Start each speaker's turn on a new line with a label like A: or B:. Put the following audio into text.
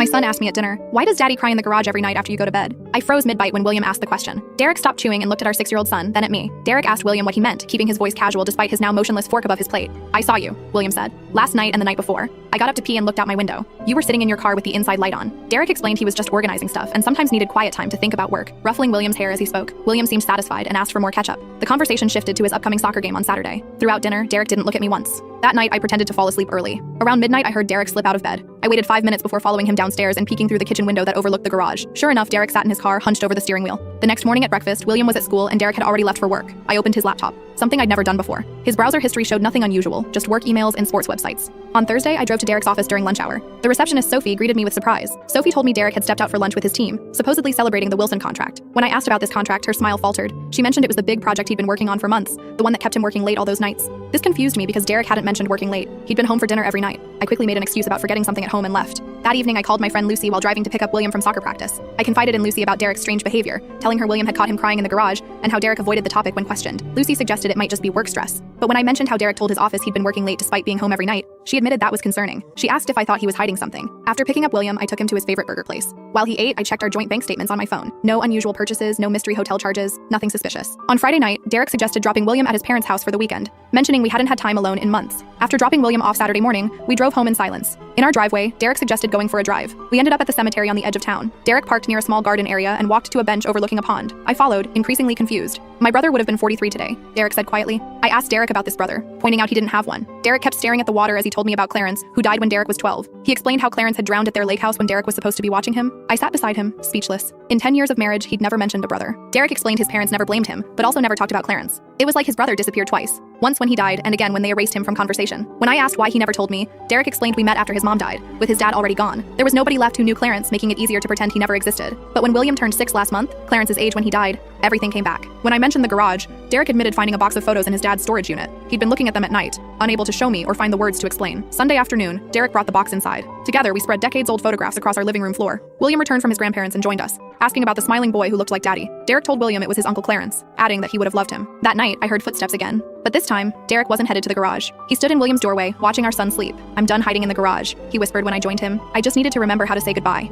A: My son asked me at dinner, "Why does Daddy cry in the garage every night after you go to bed?" I froze mid-bite when William asked the question. Derek stopped chewing and looked at our 6-year-old son, then at me. Derek asked William what he meant, keeping his voice casual despite his now motionless fork above his plate. "I saw you," William said. "Last night and the night before. I got up to pee and looked out my window. You were sitting in your car with the inside light on." Derek explained he was just organizing stuff and sometimes needed quiet time to think about work. Ruffling William's hair as he spoke, William seemed satisfied and asked for more ketchup. The conversation shifted to his upcoming soccer game on Saturday. Throughout dinner, Derek didn't look at me once. That night, I pretended to fall asleep early. Around midnight, I heard Derek slip out of bed. I waited 5 minutes before following him downstairs and peeking through the kitchen window that overlooked the garage. Sure enough, Derek sat in his car, hunched over the steering wheel. The next morning at breakfast, William was at school and Derek had already left for work. I opened his laptop, something I'd never done before. His browser history showed nothing unusual, just work emails and sports websites. On Thursday, I drove to Derek's office during lunch hour. The receptionist, Sophie, greeted me with surprise. Sophie told me Derek had stepped out for lunch with his team, supposedly celebrating the Wilson contract. When I asked about this contract, her smile faltered. She mentioned it was the big project he'd been working on for months, the one that kept him working late all those nights. This confused me because Derek hadn't mentioned working late. He'd been home for dinner every night. I quickly made an excuse about forgetting something at home and left. That evening, I called my friend Lucy while driving to pick up William from soccer practice. I confided in Lucy about Derek's strange behavior, telling her William had caught him crying in the garage and how Derek avoided the topic when questioned. Lucy suggested it might just be work stress. But when I mentioned how Derek told his office he'd been working late despite being home every night, she admitted that was concerning. She asked if I thought he was hiding something. After picking up William, I took him to his favorite burger place. While he ate, I checked our joint bank statements on my phone. No unusual purchases, no mystery hotel charges, nothing suspicious. On Friday night, Derek suggested dropping William at his parents' house for the weekend, mentioning we hadn't had time alone in months. After dropping William off Saturday morning, we drove home in silence. In our driveway, Derek suggested going for a drive. We ended up at the cemetery on the edge of town. Derek parked near a small garden area and walked to a bench overlooking a pond. I followed, increasingly confused. "My brother would have been 43 today," Derek said quietly. I asked Derek about this brother, pointing out he didn't have one. Derek kept staring at the water as he told me about Clarence, who died when Derek was 12. He explained how Clarence had drowned at their lake house when Derek was supposed to be watching him. I sat beside him, speechless. In 10 years of marriage, he'd never mentioned a brother. Derek explained his parents never blamed him, but also never talked about Clarence. It was like his brother disappeared twice. Once when he died, and again when they erased him from conversation. When I asked why he never told me, Derek explained we met after his mom died, with his dad already gone. There was nobody left who knew Clarence, making it easier to pretend he never existed. But when William turned 6 last month, Clarence's age when he died, everything came back. When I mentioned the garage, Derek admitted finding a box of photos in his dad's storage unit. He'd been looking at them at night, unable to show me or find the words to explain. Sunday afternoon, Derek brought the box inside. Together, we spread decades-old photographs across our living room floor. William returned from his grandparents and joined us, asking about the smiling boy who looked like Daddy. Derek told William it was his Uncle Clarence, adding that he would have loved him. That night, I heard footsteps again. But this time, Derek wasn't headed to the garage. He stood in William's doorway, watching our son sleep. "I'm done hiding in the garage," he whispered when I joined him. "I just needed to remember how to say goodbye."